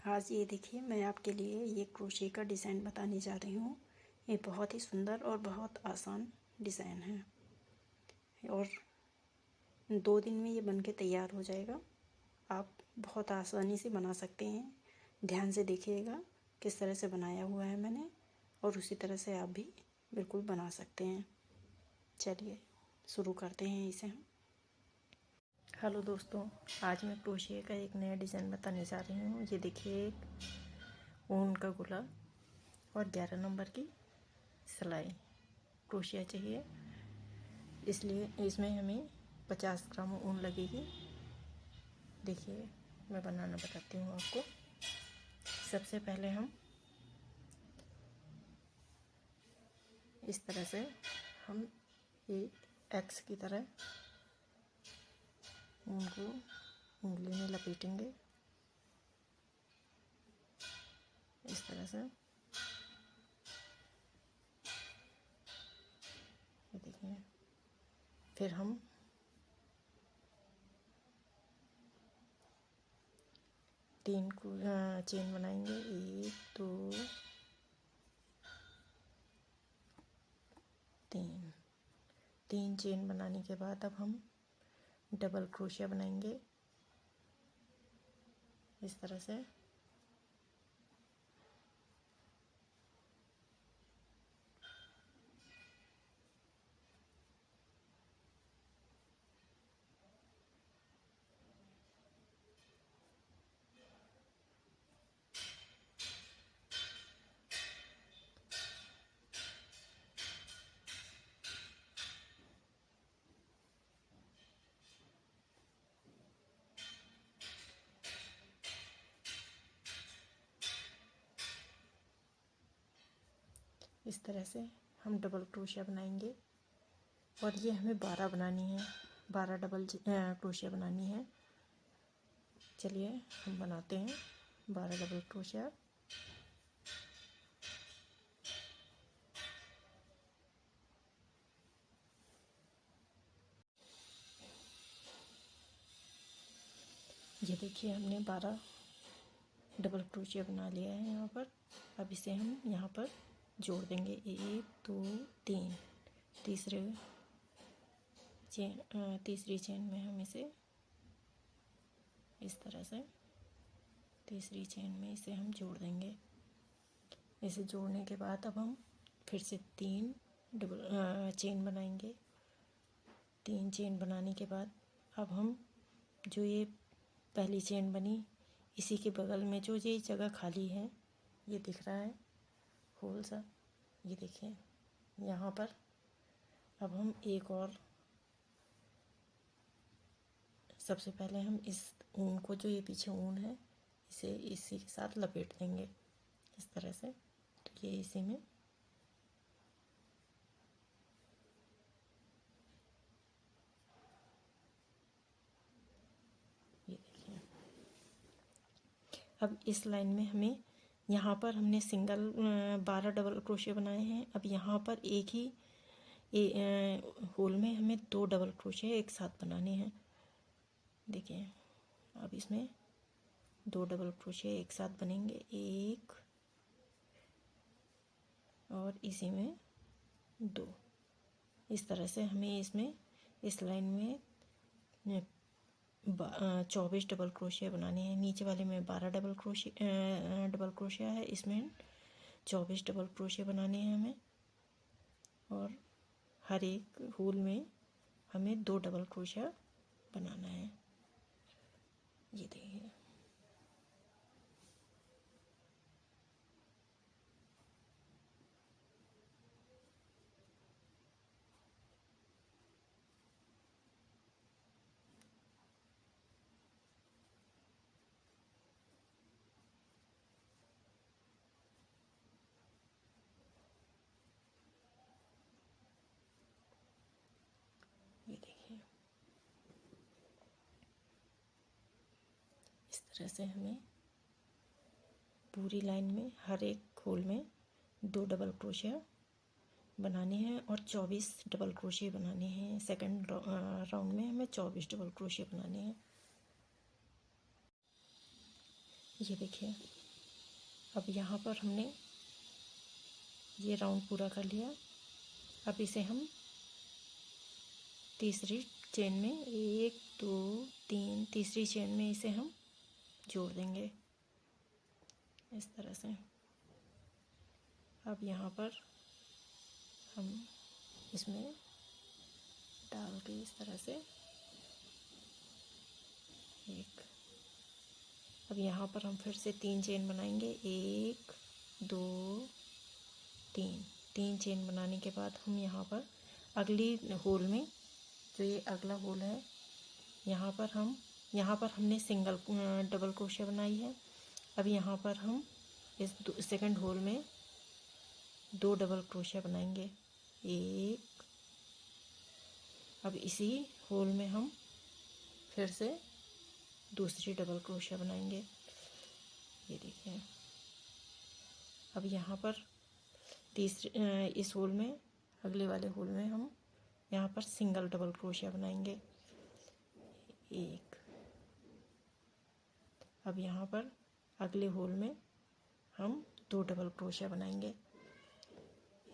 आज ये देखिए, मैं आपके लिए ये क्रोशे का डिज़ाइन बताने जा रही हूँ। ये बहुत ही सुंदर और बहुत आसान डिज़ाइन है और 2 दिन में ये बन के तैयार हो जाएगा। आप बहुत आसानी से बना सकते हैं। ध्यान से देखिएगा किस तरह से बनाया हुआ है मैंने, और उसी तरह से आप भी बिल्कुल बना सकते हैं। चलिए शुरू करते हैं इसे हम। हेलो दोस्तों, आज मैं क्रोशिया का एक नया डिज़ाइन बताने जा रही हूँ। ये देखिए, एक ऊन का गोला और 11 नंबर की सिलाई क्रोशिया चाहिए, इसलिए इसमें हमें 50 ग्राम ऊन लगेगी। देखिए मैं बनाना बताती हूँ आपको। सबसे पहले हम इस तरह से हम एक एक्स की तरह ऊन को उंगली में लपेटेंगे, इस तरह से। ये देखिए, फिर हम तीन चेन बनाएंगे। 1 2 3 चेन बनाने के बाद अब हम डबल क्रोशिया बनाएंगे इस तरह से। इस तरह से हम डबल क्रोशिया बनाएंगे और ये हमें 12 बनानी है, 12 डबल क्रोशिया बनानी है। चलिए हम बनाते हैं 12 डबल क्रोशिया। ये देखिए, हमने 12 डबल क्रोशिया बना लिया है यहाँ पर। अब इसे हम यहाँ पर जोड़ देंगे। 1 2 3 तीसरी चेन में हम इसे इस तरह से तीसरी चेन में इसे हम जोड़ देंगे। इसे जोड़ने के बाद अब हम फिर से 3 डबल चेन बनाएंगे। 3 चेन बनाने के बाद अब हम जो ये पहली चेन बनी, इसी के बगल में जो ये जगह खाली है, ये दिख रहा है होल सा, ये देखिए यहाँ पर। अब हम एक और, सबसे पहले हम इस ऊन को, जो ये पीछे ऊन है, इसे इसी के साथ लपेट देंगे इस तरह से। तो ये इसी में ये देखिए। अब इस लाइन में हमें, यहाँ पर हमने सिंगल 12 डबल क्रोशिया बनाए हैं। अब यहाँ पर एक ही होल में हमें 2 डबल क्रोशिया एक साथ बनाने हैं। देखिए, अब इसमें 2 डबल क्रोशिया एक साथ बनेंगे, एक और इसी में 2। इस तरह से हमें इसमें इस लाइन में 24 डबल क्रोशिया बनाने हैं। नीचे वाले में 12 डबल क्रोशिया है, इसमें 24 डबल क्रोशिया बनाने हैं हमें। और हर एक होल में हमें 2 डबल क्रोशिया बनाना है। ये देखिए, ये देखिए, इस तरह से हमें पूरी लाइन में हर एक होल में 2 डबल क्रोशिया बनाने हैं और 24 डबल क्रोशिया बनाने हैं। सेकंड राउंड में हमें 24 डबल क्रोशिया बनाने हैं। ये देखिए, अब यहाँ पर हमने ये राउंड पूरा कर लिया। अब इसे हम तीसरी चेन में 1 2 3 तीसरी चेन में इसे हम जोड़ देंगे इस तरह से। अब यहाँ पर हम इसमें डाल के इस तरह से एक, अब यहाँ पर हम फिर से 3 चेन बनाएंगे, 1 2 3। 3 चेन बनाने के बाद हम यहाँ पर अगली होल में, जो ये अगला होल है, यहाँ पर हमने सिंगल डबल क्रोशिया बनाई है। अब यहाँ पर हम इस सेकंड होल में 2 डबल क्रोशिया बनाएंगे, 1। अब इसी होल में हम फिर से दूसरी डबल क्रोशिया बनाएंगे, ये देखिए। अब यहाँ पर इस होल में, अगले वाले होल में हम यहाँ पर सिंगल डबल क्रोशिया बनाएंगे, 1। अब यहाँ पर अगले होल में हम 2 डबल क्रोशिया बनाएंगे,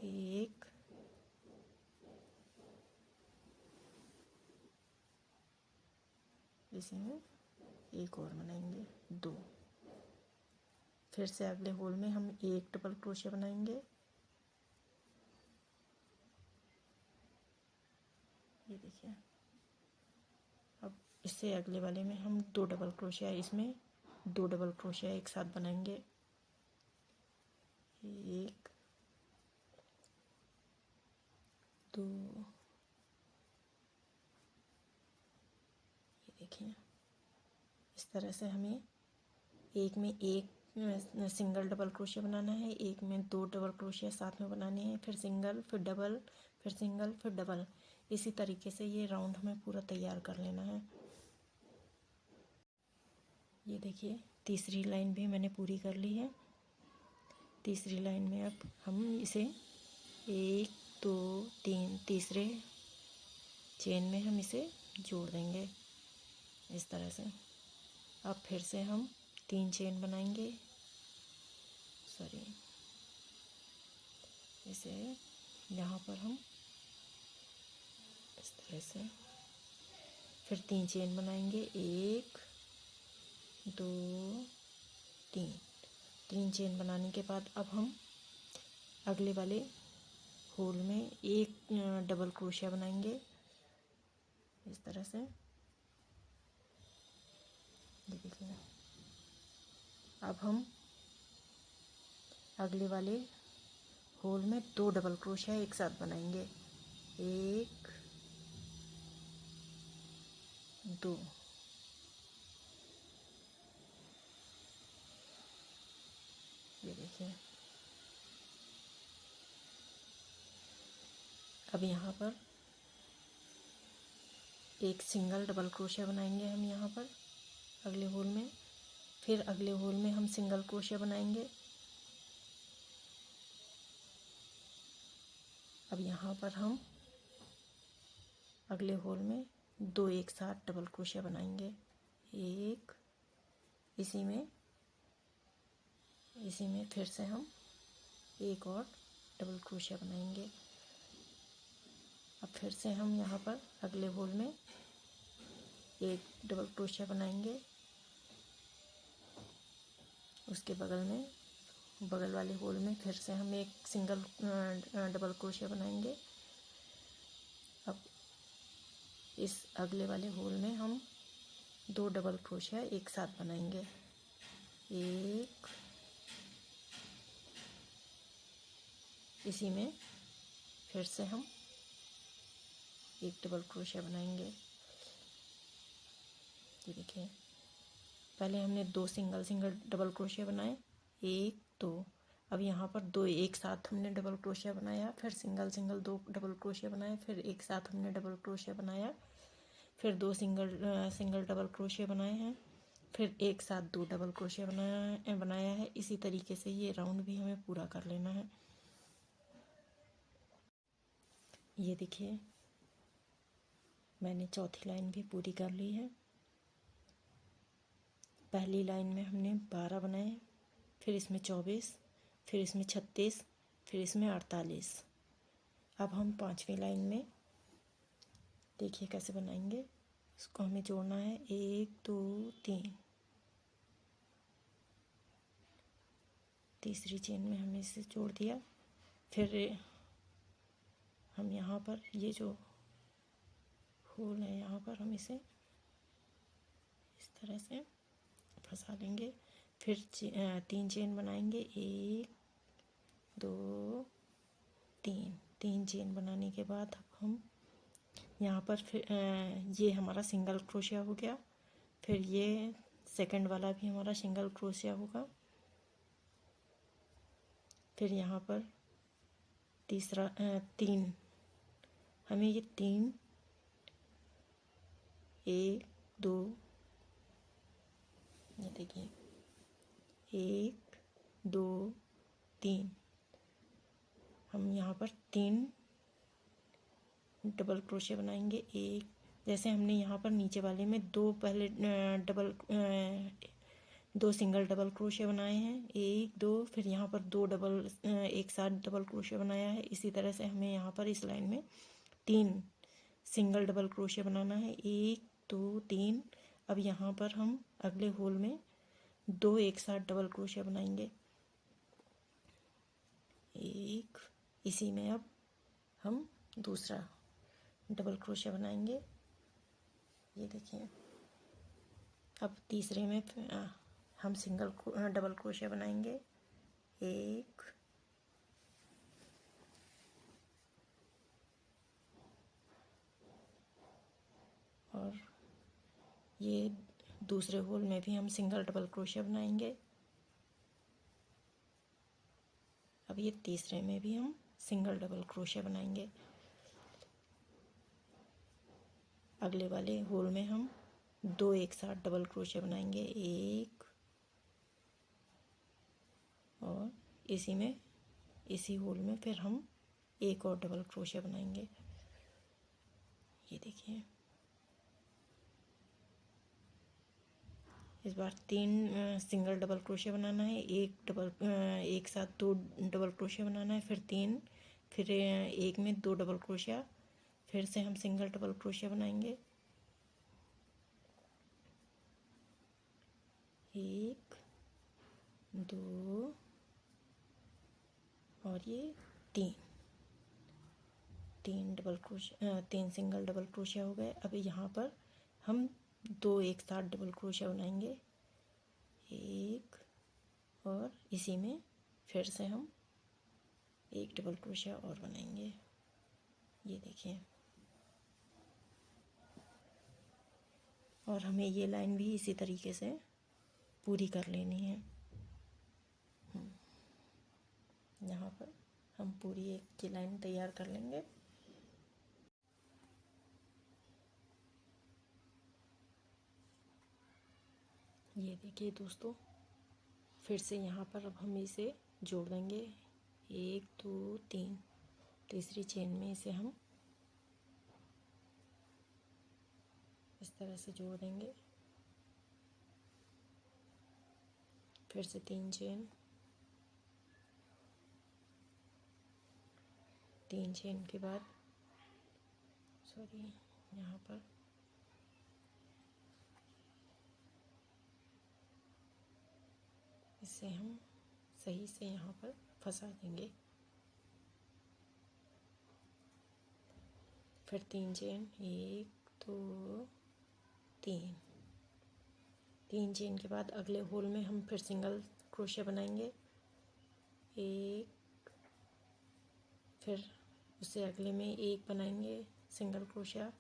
1। इसमें एक और बनाएंगे, 2। फिर से अगले होल में हम 1 डबल क्रोशिया बनाएंगे, ये देखिए। अब इससे अगले वाले में हम 2 डबल क्रोशिया, इसमें 2 डबल क्रोशिया एक साथ बनाएंगे, 1 2, ये देखिए। इस तरह से हमें एक में एक सिंगल डबल क्रोशिया बनाना है, एक में 2 डबल क्रोशिया साथ में बनाने हैं, फिर सिंगल, फिर डबल, फिर सिंगल, फिर डबल। इसी तरीके से ये राउंड हमें पूरा तैयार कर लेना है। ये देखिए, तीसरी लाइन भी मैंने पूरी कर ली है। तीसरी लाइन में अब हम इसे 1 2 3 तीसरे चेन में हम इसे जोड़ देंगे इस तरह से। अब फिर से हम 3 चेन बनाएंगे, इसे यहाँ पर हम इस तरह से फिर 3 चेन बनाएंगे, 1 2 3। 3 चेन बनाने के बाद अब हम अगले वाले होल में 1 डबल क्रोशिया बनाएंगे इस तरह से, ये देखिए। अब हम अगले वाले होल में 2 डबल क्रोशिया एक साथ बनाएंगे, 1 2। ये देखिए। अब यहाँ पर एक सिंगल डबल क्रोशिया बनाएंगे हम यहाँ पर अगले होल में, फिर अगले होल में हम सिंगल क्रोशिया बनाएंगे। अब यहाँ पर हम अगले होल में 2 एक साथ डबल क्रोशिया बनाएंगे, 1। इसी में फिर से हम एक और डबल क्रोशिया बनाएंगे। अब फिर से हम यहाँ पर अगले होल में एक डबल क्रोशिया बनाएंगे, उसके बगल वाले होल में फिर से हम एक सिंगल डबल क्रोशिया बनाएंगे। अब इस अगले वाले होल में हम 2 डबल क्रोशिया एक साथ बनाएंगे, 1। इसी में फिर से हम एक डबल क्रोशिया बनाएंगे, ये देखिए। पहले हमने 2 सिंगल डबल क्रोशिया बनाए, 1 2। अब यहाँ पर 2 एक साथ हमने डबल क्रोशिया बनाया, फिर सिंगल 2 डबल क्रोशिया बनाए, फिर एक साथ हमने डबल क्रोशिया बनाया, फिर 2 सिंगल डबल क्रोशिया बनाए हैं, फिर एक साथ 2 डबल क्रोशिया बनाया है। इसी तरीके से ये राउंड भी हमें पूरा कर लेना है। ये देखिए, मैंने चौथी लाइन भी पूरी कर ली है। पहली लाइन में हमने 12 बनाए, फिर इसमें 24, फिर इसमें 36, फिर इसमें 48। अब हम 5वीं लाइन में देखिए कैसे बनाएंगे। इसको हमें जोड़ना है 1 2 3। तीसरी चेन में हमने इसे जोड़ दिया। फिर हम यहाँ पर ये जो होल है यहाँ पर हम इसे इस तरह से फंसा लेंगे। फिर 3 चेन बनाएंगे, 1 2 3। 3 चेन बनाने के बाद अब हम यहाँ पर फिर ये हमारा सिंगल क्रोशिया हो गया। फिर ये सेकंड वाला भी हमारा सिंगल क्रोशिया होगा। फिर यहाँ पर तीसरा 3, हमें ये 3 1 2, ये देखिए 1 2 3, हम यहाँ पर 3 डबल क्रोशिया बनाएंगे। एक जैसे हमने यहाँ पर नीचे वाले में 2 पहले दो सिंगल डबल क्रोशिया बनाए हैं, 1 2, फिर यहाँ पर 2 डबल एक साथ डबल क्रोशिया बनाया है। इसी तरह से हमें यहाँ पर इस लाइन में 3 सिंगल डबल क्रोशिया बनाना है, 1 2 3। अब यहाँ पर हम अगले होल में 2 एक साथ डबल क्रोशिया बनाएंगे, एक। इसी में अब हम दूसरा डबल क्रोशिया बनाएंगे, ये देखिए। अब तीसरे में हम सिंगल डबल क्रोशिया बनाएंगे, 1 और ये दूसरे होल में भी हम सिंगल डबल क्रोशिया बनाएंगे। अब ये तीसरे में भी हम सिंगल डबल क्रोशिया बनाएंगे। अगले वाले होल में हम 2 एक साथ डबल क्रोशिया बनाएंगे, 1 और इसी होल में फिर हम एक और डबल क्रोशिया बनाएंगे, ये देखिए। इस बार 3 सिंगल डबल क्रोशिया बनाना है, एक साथ 2 डबल क्रोशिया बनाना है, फिर 3, फिर एक में 2 डबल क्रोशिया, फिर से हम सिंगल डबल क्रोशिया बनाएंगे, 1 2 और ये 3 double crochet, 3 single double crochet हो गए। अब यहाँ पर हम 2 एक साथ डबल क्रोशिया बनाएंगे, 1 और इसी में फिर से हम एक डबल क्रोशिया और बनाएंगे, ये देखिए। और हमें ये लाइन भी इसी तरीके से पूरी कर लेनी है। यहाँ पर हम पूरी एक की लाइन तैयार कर लेंगे। ये देखिए दोस्तों, फिर से यहाँ पर अब हम इसे जोड़ देंगे, 1 2 3। तीसरी चेन में इसे हम इस तरह से जोड़ देंगे। फिर से 3 चेन, 3 चेन के बाद यहाँ पर इसे हम सही से यहाँ पर फंसा देंगे। फिर 3 चेन, 1 2 3। 3 चेन के बाद अगले होल में हम फिर सिंगल क्रोशिया बनाएंगे, 1, फिर उससे अगले में 1 बनाएंगे सिंगल क्रोशिया,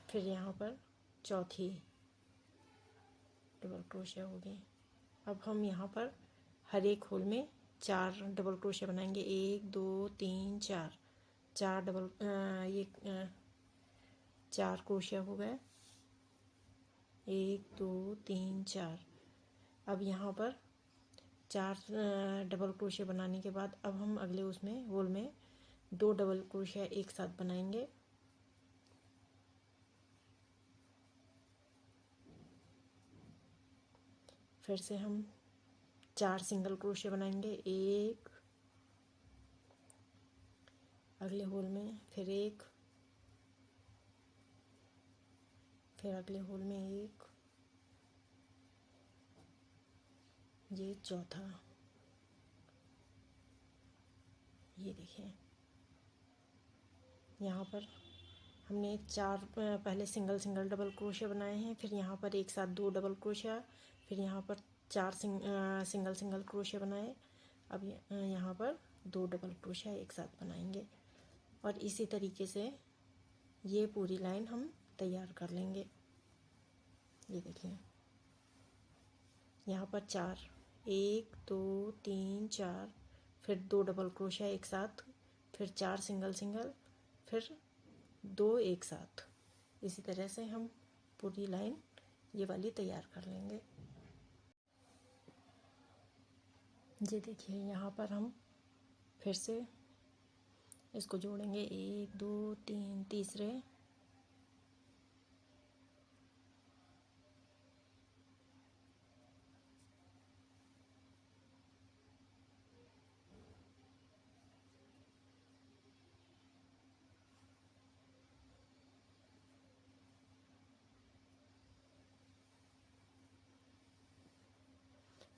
फिर यहाँ पर चौथी डबल क्रोशिया होगी। अब हम यहाँ पर हर एक होल में 4 डबल क्रोशिया बनाएंगे, 1 2 3 4। 4 डबल 4 क्रोशिया हो गए, 1 2 3 4। अब यहाँ पर 4 डबल क्रोशिया बनाने के बाद अब हम अगले उसमें होल में 2 डबल क्रोशिया एक साथ बनाएंगे, फिर से हम 4 सिंगल क्रोशिया बनाएंगे, एक, अगले होल में फिर एक, फिर अगले होल में एक, ये चौथा, ये देखिए यहाँ पर हमने 4 पहले सिंगल सिंगल डबल क्रोशिया बनाए हैं, फिर यहाँ पर एक साथ 2 डबल क्रोशिया, फिर यहाँ पर 4 सिंगल सिंगल क्रोशिया बनाए। अब यहाँ पर 2 डबल क्रोशिया एक साथ बनाएंगे और इसी तरीके से ये पूरी लाइन हम तैयार कर लेंगे। ये देखिए यहाँ पर 4, 1 2 3 4, फिर 2 डबल क्रोशिया एक साथ, फिर 4 सिंगल सिंगल, फिर 2 एक साथ। इसी तरह से हम पूरी लाइन ये वाली तैयार कर लेंगे। ये देखिए यहाँ पर हम फिर से इसको जोड़ेंगे, 1 2 3 तीसरे,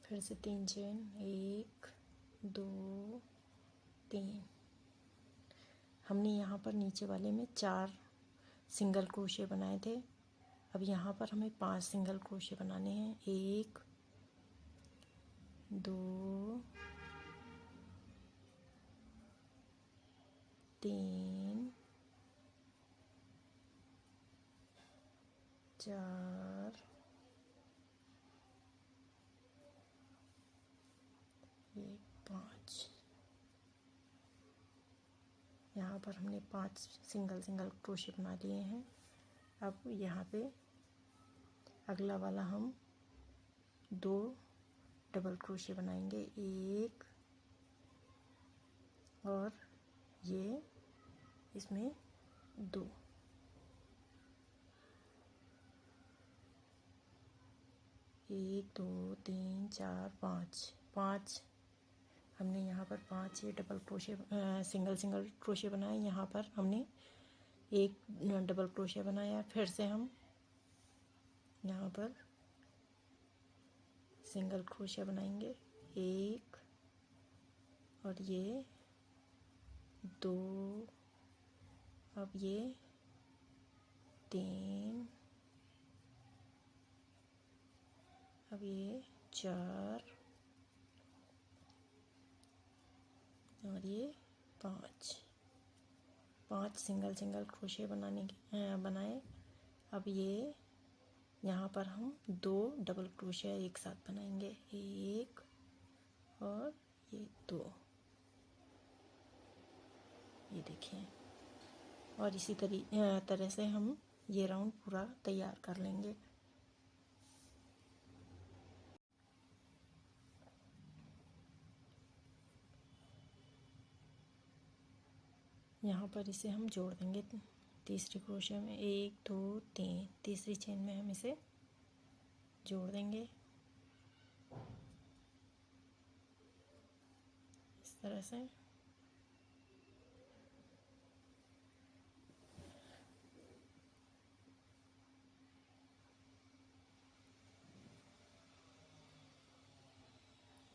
फिर से 3 चेन, 1 2 3। हमने यहाँ पर नीचे वाले में 4 सिंगल क्रोशिया बनाए थे। अब यहाँ पर हमें 5 सिंगल क्रोशिया बनाने हैं, 1 2 3 4, ये 5। यहाँ पर हमने 5 सिंगल सिंगल क्रोशिया बना लिए हैं। अब यहाँ पे अगला वाला हम 2 डबल क्रोशिया बनाएंगे, 1 और ये इसमें 2, 1 2 3 4 5 हमने यहाँ पर 5 ये double crochet single single crochet बनाए। यहाँ पर हमने एक डबल क्रोशिया बनाया, फिर से हम यहाँ पर सिंगल क्रोशिया बनाएंगे, 1 और ये 2, अब ये 3, अब ये 4 और ये 5 सिंगल सिंगल क्रोशिया बनाए। अब ये यहाँ पर हम 2 डबल क्रोशिया एक साथ बनाएंगे, 1 और ये 2, ये देखिए। और इसी तरह से हम ये राउंड पूरा तैयार कर लेंगे। यहाँ पर इसे हम जोड़ देंगे तीसरी क्रोशिया में, 1 2 3, तीसरी चेन में हम इसे जोड़ देंगे इस तरह से।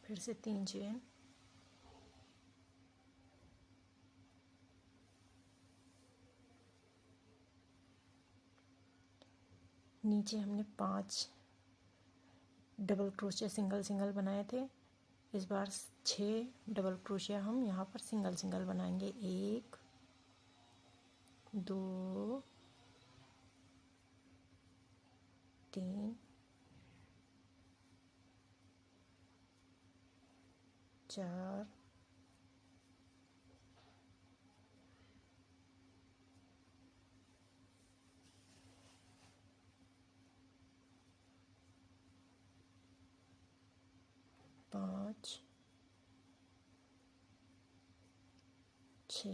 फिर से 3 चेन, नीचे हमने 5 डबल क्रोशिया सिंगल सिंगल बनाए थे। इस बार 6 डबल क्रोशिया हम यहाँ पर सिंगल सिंगल बनाएंगे, 1 2 3 4 5 6।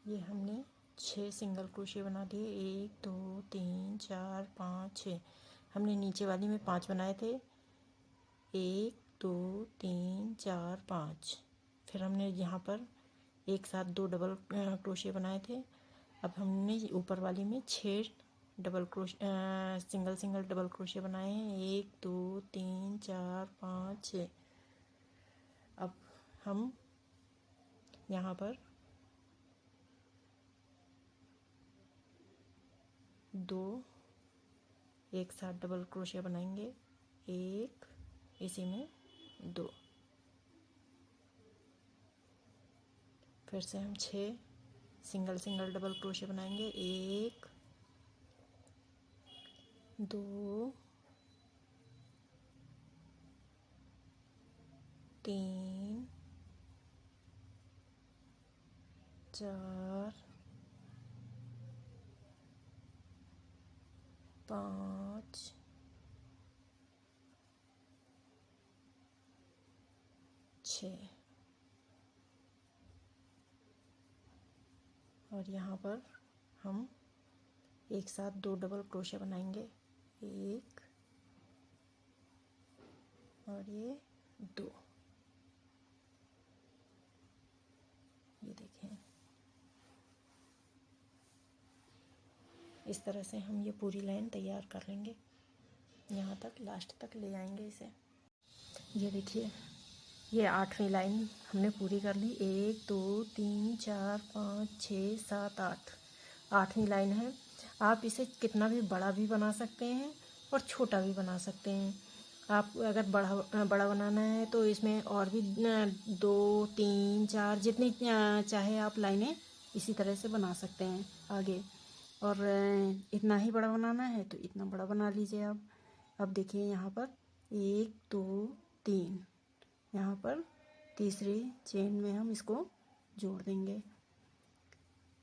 ये हमने 6 सिंगल क्रोशिया बना लिए। 1 2 3 4 5 6। हमने नीचे वाली में 5 बनाए थे। 1 2 3 4 5। फिर हमने यहाँ पर एक साथ 2 डबल क्रोशिया बनाए थे। अब हमने ऊपर वाली में 6 double single single double crochet बनाए हैं। 1 2 3 4 5 6। अब हम यहाँ पर 2 एक साथ डबल क्रोशिया बनाएंगे। 1 इसी में 2। फिर से हम 6 सिंगल सिंगल डबल क्रोशिया बनाएंगे। 1 2 3 4 5 6। और यहाँ पर हम एक साथ 2 डबल क्रोशिया बनाएंगे। 1 और ये 2। ये देखें, इस तरह से हम ये पूरी लाइन तैयार कर लेंगे। यहाँ तक लास्ट तक ले आएंगे इसे। ये देखिए, ये 8वीं लाइन हमने पूरी कर ली। 1 2 3 4 5 6 7 8। 8वीं लाइन है। आप इसे कितना भी बड़ा भी बना सकते हैं और छोटा भी बना सकते हैं। आप अगर बड़ा बनाना है तो इसमें और भी 2 3 4 जितनी चाहे आप लाइनें इसी तरह से बना सकते हैं आगे। और इतना ही बड़ा बनाना है तो इतना बड़ा बना लीजिए आप। अब देखिए यहाँ पर 1 2 3। यहाँ पर तीसरी चेन में हम इसको जोड़ देंगे।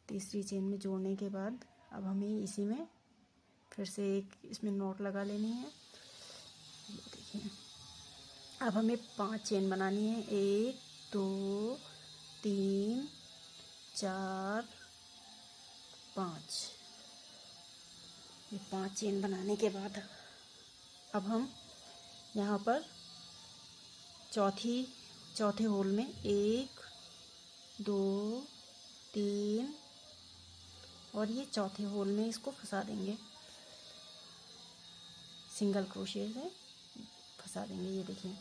तीसरी चेन में जोड़ने के बाद अब हमें इसी में फिर से एक इसमें नॉट लगा लेनी है। ये देखिए, अब हमें 5 चेन बनानी है। 1 2 3 4 5। ये 5 चेन बनाने के बाद अब हम यहाँ पर चौथे होल में 1 2 3 और ये चौथे होल में इसको फंसा देंगे। सिंगल क्रोशिया से फंसा देंगे। ये देखिए,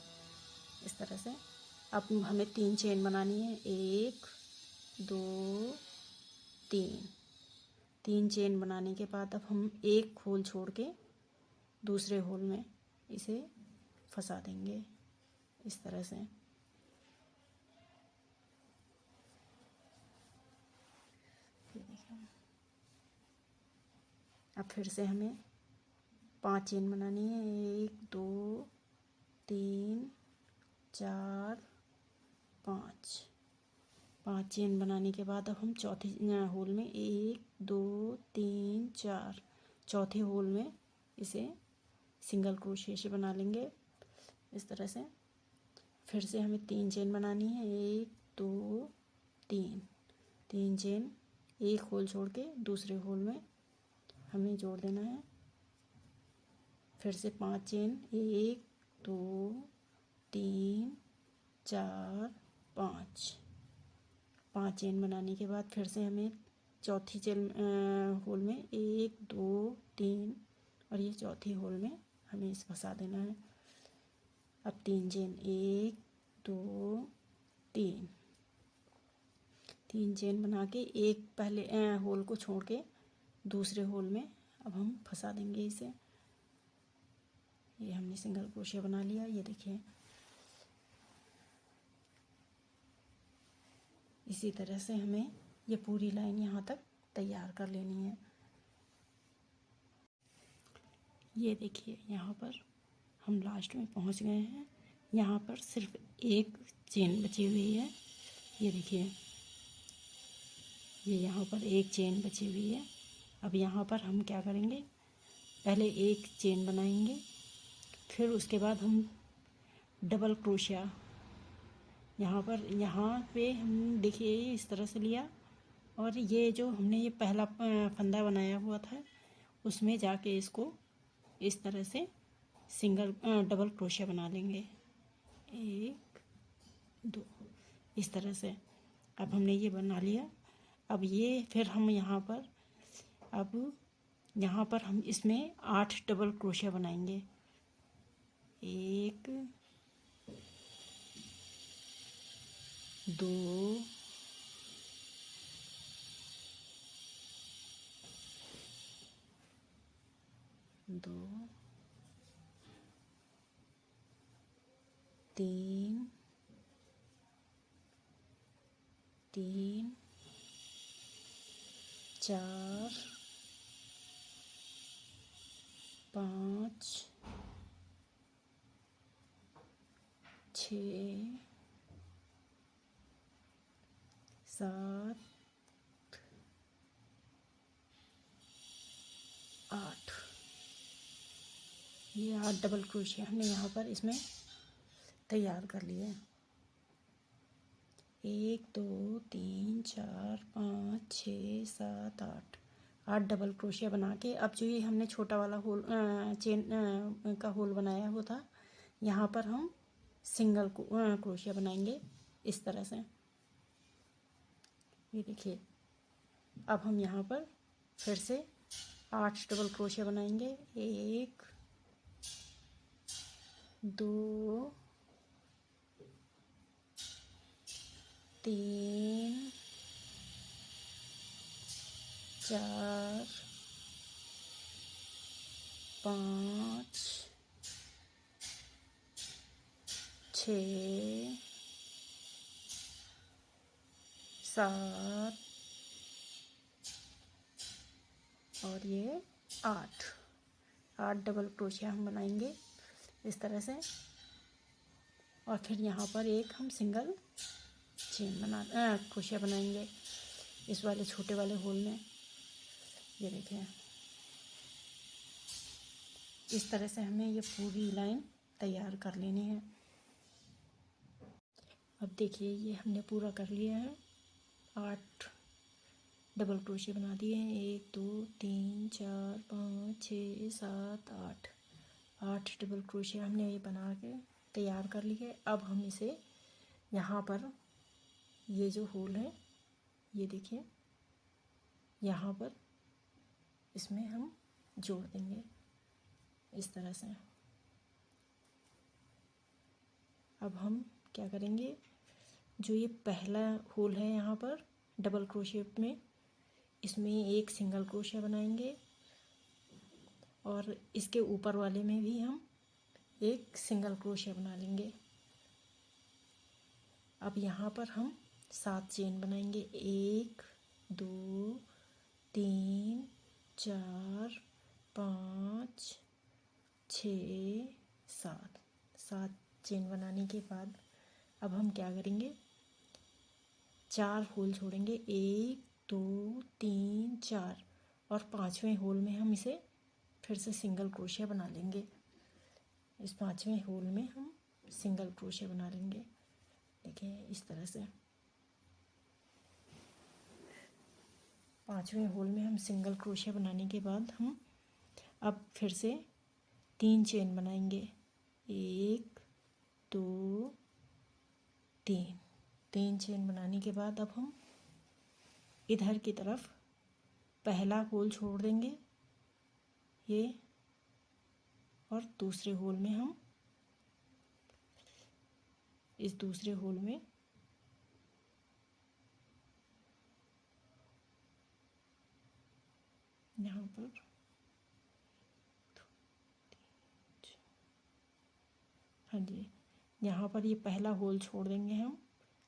इस तरह से। अब हमें 3 चेन बनानी है। 1 2 3। 3 चेन बनाने के बाद अब हम एक होल छोड़ के दूसरे होल में इसे फंसा देंगे इस तरह से। अब फिर से हमें 5 चेन बनानी है। 1 2 3 4 5। 5 चेन बनाने के बाद अब हम चौथे होल में 1 2 3 4 चौथे होल में इसे सिंगल क्रोशिया से बना लेंगे इस तरह से। फिर से हमें 3 चेन बनानी है। 1 2 3। 3 चेन एक होल छोड़ के दूसरे होल में हमें जोड़ देना है। फिर से 5 चेन 1 2 3 4 5। 5 चेन बनाने के बाद फिर से हमें चौथी चेन होल में 1 2 3 और ये चौथी होल में हमें इसे फंसा देना है। अब 3 चेन 1 2 3। 3 चेन बना के एक पहले होल को छोड़ के दूसरे होल में अब हम फंसा देंगे इसे। ये हमने सिंगल क्रोशिया बना लिया। ये देखिए, इसी तरह से हमें ये पूरी लाइन यहाँ तक तैयार कर लेनी है। ये देखिए, यहाँ पर हम लास्ट में पहुँच गए हैं। यहाँ पर सिर्फ एक चेन बची हुई है। ये देखिए, ये यहाँ पर एक चेन बची हुई है। अब यहाँ पर हम क्या करेंगे, पहले एक चेन बनाएंगे, फिर उसके बाद हम डबल क्रोशिया यहाँ पे हम देखिए इस तरह से लिया और ये जो हमने ये पहला फंदा बनाया हुआ था उसमें जाके इसको इस तरह से डबल क्रोशिया बना लेंगे। 1 2 इस तरह से। अब हमने ये बना लिया। अब ये फिर हम यहाँ पर हम इसमें 8 डबल क्रोशिया बनाएंगे। 1 2 3 4 5 6 7 8 ये 8 डबल क्रोशिया हमने यहाँ पर इसमें तैयार कर लिए। 1 2 3 4 5 6 7 8 डबल क्रोशिया बना के अब जो ये हमने छोटा वाला होल चेन का होल बनाया हुआ था यहाँ पर हम सिंगल क्रोशिया बनाएंगे इस तरह से। ये देखिए अब हम यहाँ पर फिर से 8 डबल क्रोशिया बनाएंगे। 1 2 3 4 5 6 7 और ये 8 डबल क्रोशिया हम बनाएंगे इस तरह से। और फिर यहाँ पर एक हम सिंगल क्रोशिया बनाएंगे इस वाले छोटे वाले होल में। ये देखें इस तरह से हमें ये पूरी लाइन तैयार कर लेनी है। अब देखिए ये हमने पूरा कर लिया है। 8 डबल क्रोशिया बना दिए हैं। 1 2 3 4 5 6 7 8 डबल क्रोशिया हमने ये बना के तैयार कर लिए। अब हम इसे यहाँ पर ये जो होल है ये देखिए यहाँ पर इसमें हम जोड़ देंगे इस तरह से। अब हम क्या करेंगे, जो ये पहला होल है यहाँ पर डबल क्रोशिया में, इसमें एक सिंगल क्रोशिया बनाएंगे और इसके ऊपर वाले में भी हम एक सिंगल क्रोशिया बना लेंगे। अब यहाँ पर हम 7 चेन बनाएंगे। 1 2 3 4 5 6 7 चेन बनाने के बाद अब हम क्या करेंगे, 4 होल छोड़ेंगे। 1 2 3 4 और 5वें होल में हम इसे फिर से सिंगल क्रोशिया बना लेंगे। इस 5वें होल में हम सिंगल क्रोशिया बना लेंगे। देखिए इस तरह से 5वें होल में हम सिंगल क्रोशिया बनाने के बाद हम अब फिर से 3 चेन बनाएंगे। 1 2 3 चेन बनाने के बाद अब हम इधर की तरफ पहला होल छोड़ देंगे ये, और दूसरे होल में हम इस दूसरे होल में यहाँ पर हाँ जी, यहाँ पर ये पहला होल छोड़ देंगे हम।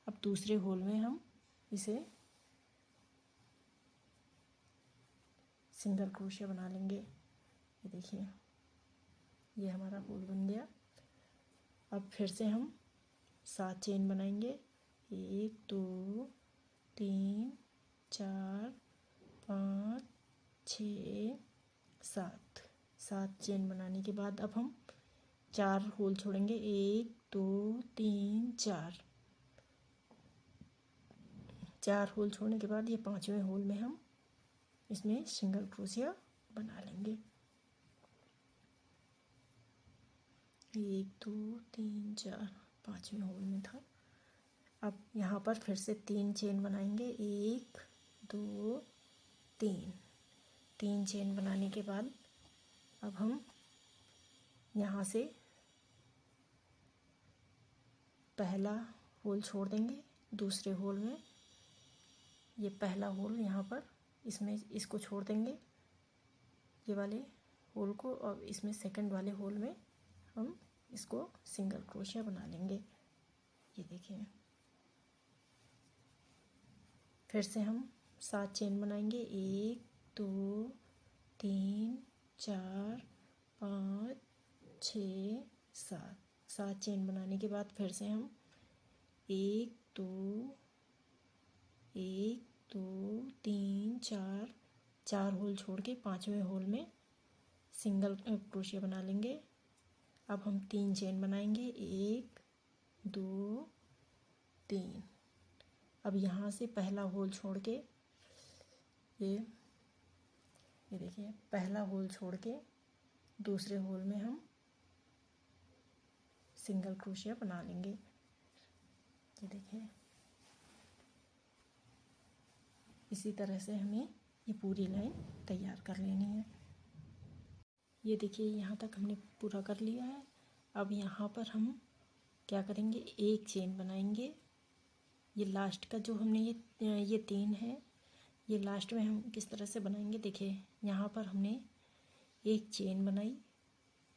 अब दूसरे होल में हम इसे सिंगल क्रोशिया बना लेंगे। ये देखिए ये हमारा होल बन गया। अब फिर से हम 7 चेन बनाएंगे। 1 2 3 4 5 6 7 चेन बनाने के बाद अब हम 4 होल छोड़ेंगे। 1 2 3 4 4 होल छोड़ने के बाद ये 5वें होल में हम इसमें सिंगल क्रोशिया बना लेंगे। 1 2 3 4 5वें होल में था। अब यहाँ पर फिर से 3 चेन बनाएंगे। 1 2 3 चेन बनाने के बाद अब हम यहाँ से पहला होल छोड़ देंगे। दूसरे होल में ये पहला होल यहाँ पर इसमें इसको छोड़ देंगे, ये वाले होल को, और इसमें सेकंड वाले होल में हम इसको सिंगल क्रोशिया बना लेंगे। ये देखिए, फिर से हम 7 चेन बनाएंगे। 1 2 3 4 5 6 7 चेन बनाने के बाद फिर से हम 1 2 3 4 होल छोड़ के 5वें होल में सिंगल क्रोशिया बना लेंगे। अब हम 3 चेन बनाएंगे। 1 2 3। अब यहाँ से पहला होल छोड़ के ये देखिए, पहला होल छोड़ के दूसरे होल में हम सिंगल क्रोशिया बना लेंगे। ये देखिए, इसी तरह से हमें ये पूरी लाइन तैयार कर लेनी है। ये देखिए, यहाँ तक हमने पूरा कर लिया है। अब यहाँ पर हम क्या करेंगे, 1 चेन बनाएंगे। ये लास्ट का जो हमने ये 3 है, ये लास्ट में हम किस तरह से बनाएंगे, देखिए यहाँ पर हमने 1 चेन बनाई।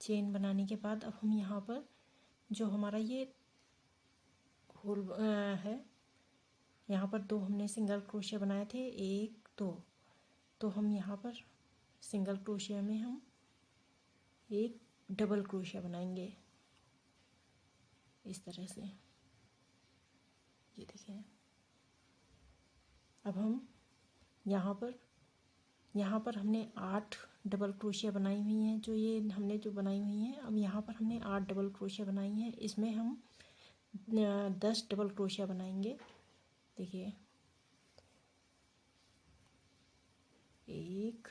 चेन बनाने के बाद अब हम यहाँ पर जो हमारा ये होल है, यहाँ पर 2 हमने सिंगल क्रोशिया बनाए थे, 1 2, तो हम यहाँ पर सिंगल क्रोशिया में हम एक डबल क्रोशिया बनाएंगे इस तरह से। ये देखिए, अब हम यहाँ पर हमने 8 डबल क्रोशिया बनाई हुई हैं। जो ये हमने जो बनाई हुई हैं, अब यहाँ पर हमने 8 डबल क्रोशिया बनाई हैं। इसमें हम 10 डबल क्रोशिया बनाएंगे। देखिए, 1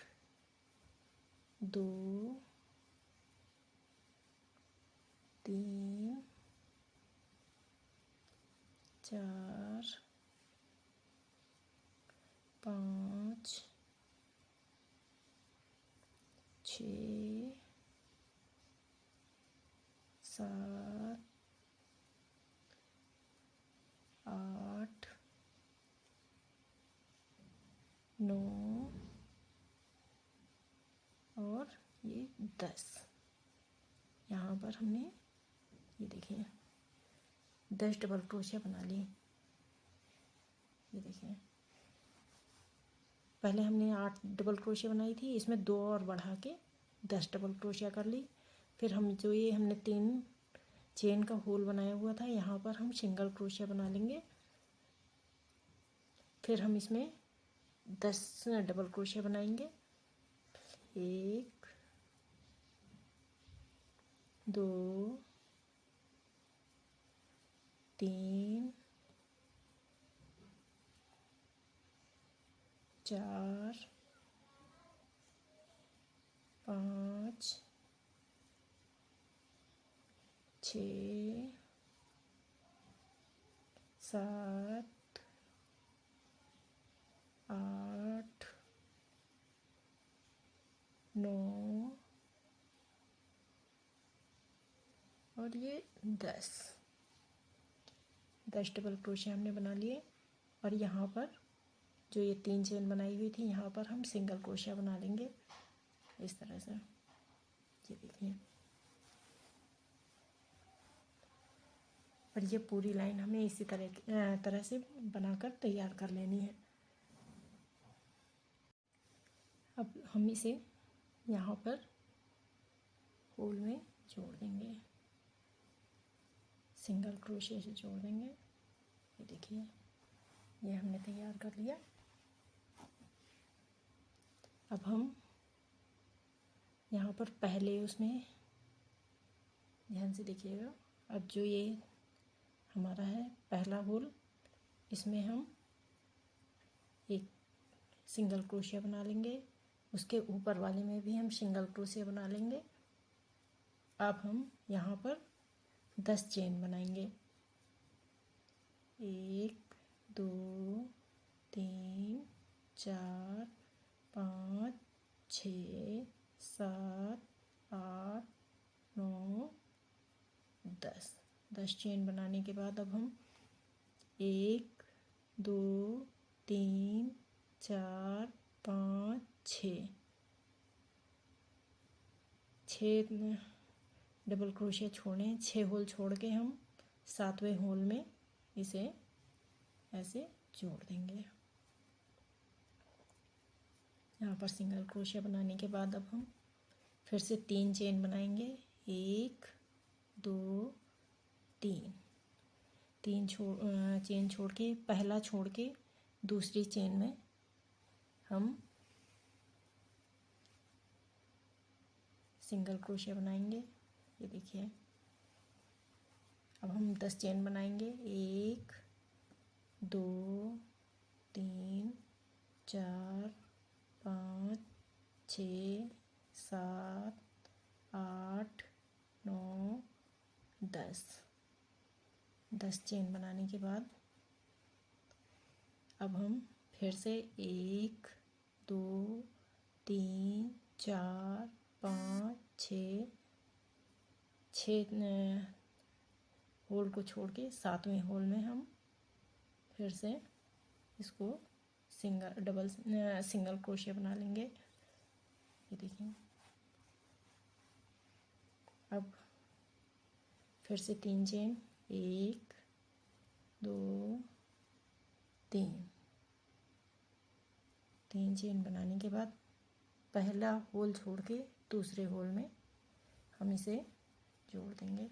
2 3 4 5 6 7 8 9 और ये 10। यहाँ पर हमने ये देखिए 10 डबल क्रोशिया बना ली। ये देखिए, पहले हमने 8 डबल क्रोशिया बनाई थी, इसमें 2 और बढ़ा के 10 डबल क्रोशिया कर ली। फिर हम जो ये हमने 3 चेन का होल बनाया हुआ था, यहाँ पर हम सिंगल क्रोशिया बना लेंगे। फिर हम इसमें 10 डबल क्रोशिया बनाएंगे। 1 2 3 4 5 6 7 8 9 और ये 10 डबल क्रोशिया हमने बना लिए। और यहाँ पर जो ये 3 चेन बनाई हुई थी, यहाँ पर हम सिंगल क्रोशिया बना लेंगे इस तरह से। ये देखिए, और ये पूरी लाइन हमें इसी तरह से बनाकर तैयार कर लेनी है। अब हम इसे यहाँ पर होल में जोड़ देंगे, सिंगल क्रोशिया से जोड़ देंगे। ये देखिए, ये हमने तैयार कर लिया। अब हम यहाँ पर पहले उसमें ध्यान से देखिएगा। अब जो ये हमारा है पहला होल, इसमें हम एक सिंगल क्रोशिया बना लेंगे, उसके ऊपर वाले में भी हम सिंगल क्रोशिया बना लेंगे। अब हम यहाँ पर 10 चेन बनाएंगे। 1 2 3 4 5 6 7 8 9 10 चेन बनाने के बाद अब हम 1 2 3 4 5 6 डबल क्रोशिया छोड़ें, 6 होल छोड़ के हम 7वें होल में इसे ऐसे जोड़ देंगे। यहाँ पर सिंगल क्रोशिया बनाने के बाद अब हम फिर से 3 चेन बनाएंगे। 1 2 3 चेन छोड़ के, पहला छोड़ के दूसरी चेन में हम सिंगल क्रोशिया बनाएंगे। ये देखिए, अब हम 10 चेन बनाएंगे। 1 2 3 4 5 6 7 8 9 10 चेन बनाने के बाद अब हम फिर से 1 2 3 4 5 6 होल को छोड़ के 7वें होल में हम फिर से इसको सिंगल क्रोशिया बना लेंगे। ये देखिए, अब फिर से 3 चेन। 1 2 3 चेन बनाने के बाद पहला होल छोड़ के दूसरे होल में हम इसे जोड़ देंगे।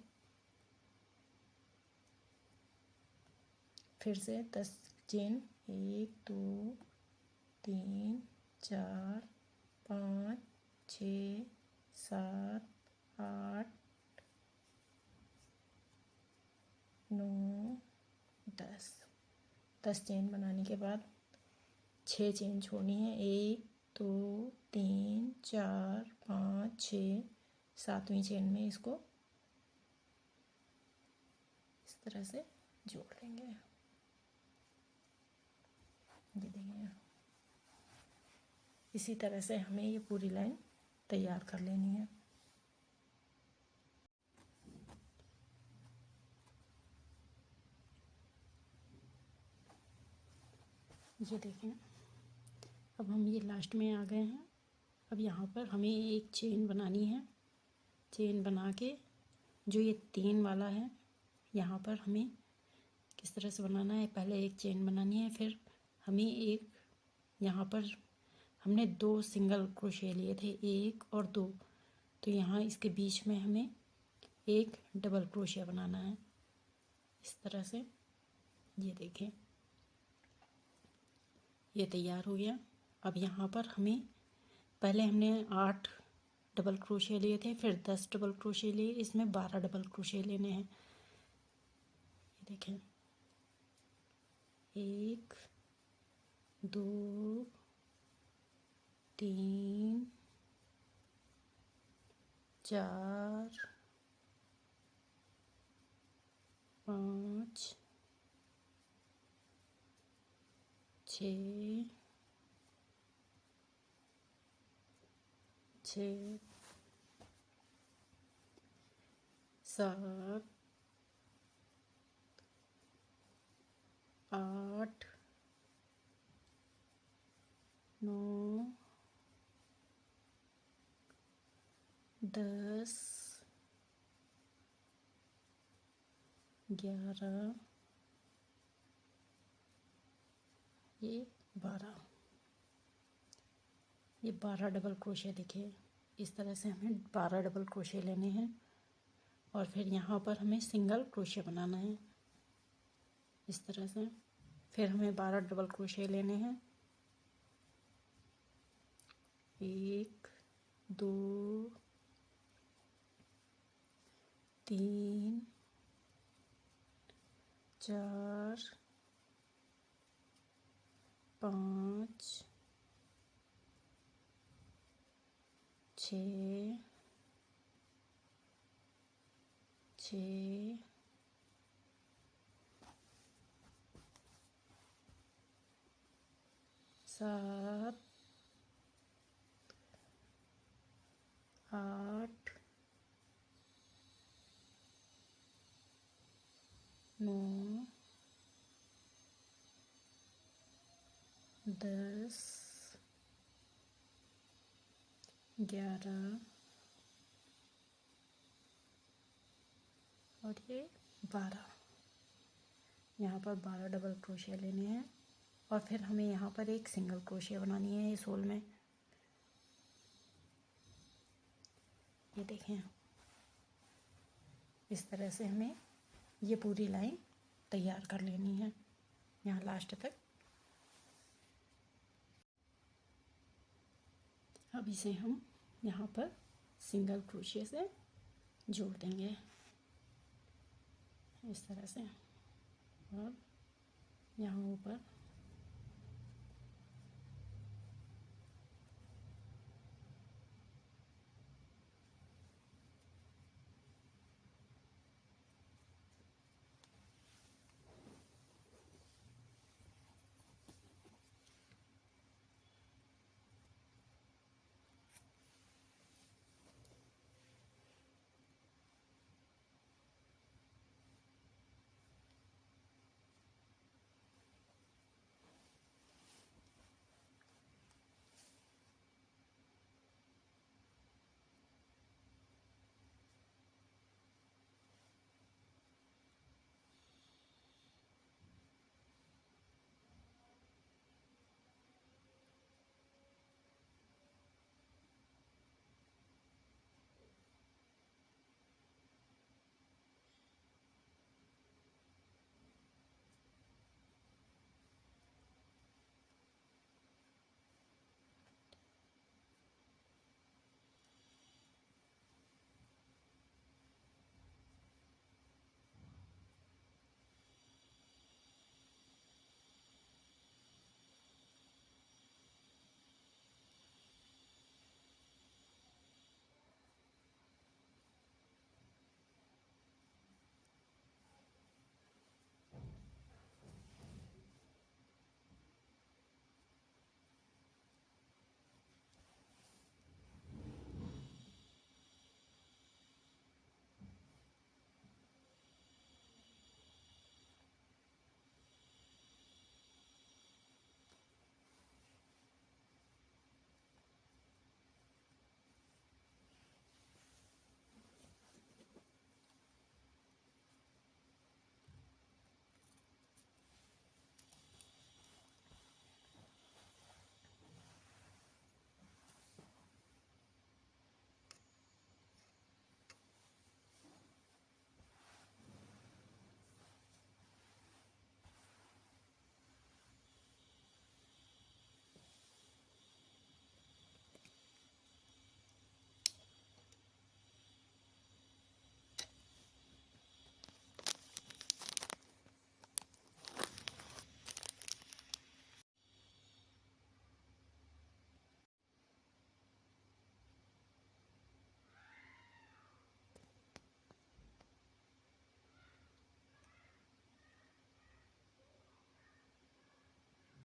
फिर से 10 चेन। 1 2 3 4 5 6 7 8 9 10 चेन बनाने के बाद 6 चेन छोड़नी है। 1 2 3 4 5 6 7वीं चेन में इसको इस तरह से जोड़ लेंगे। ये देखिए, इसी तरह से हमें ये पूरी लाइन तैयार कर लेनी है। ये देखें, अब हम ये लास्ट में आ गए हैं। अब यहाँ पर हमें एक चेन बनानी है। चेन बना के जो ये 3 वाला है, यहाँ पर हमें किस तरह से बनाना है। पहले एक चेन बनानी है, फिर हमें एक, यहाँ पर हमने 2 सिंगल क्रोशिया लिए थे, 1 और 2, तो यहाँ इसके बीच में हमें एक डबल क्रोशिया बनाना है इस तरह से। ये देखें, ये तैयार हो गया। अब यहाँ पर हमें, पहले हमने 8 डबल क्रोशिया लिए थे, फिर 10 डबल क्रोशिया लिए, इसमें 12 डबल क्रोशिया लेने हैं। ये देखें, 1 2 3 4 5 6 7 8 9 10 11 ये 12, ये 12 डबल क्रोशिया। देखिए, इस तरह से हमें 12 डबल क्रोशिया लेने हैं और फिर यहाँ पर हमें सिंगल क्रोशिया बनाना है इस तरह से। फिर हमें 12 डबल क्रोशिया लेने हैं। 1 2 3 4 5 6 6 7 8 9 10 11 और ये 12। यहाँ पर 12 डबल क्रोशिया लेने हैं और फिर हमें यहाँ पर एक सिंगल क्रोशिया बनानी है इस होल में। ये देखें, इस तरह से हमें ये पूरी लाइन तैयार कर लेनी है यहाँ लास्ट तक। अब इसे हम यहाँ पर सिंगल क्रोशिया से जोड़ देंगे इस तरह से और यहाँ ऊपर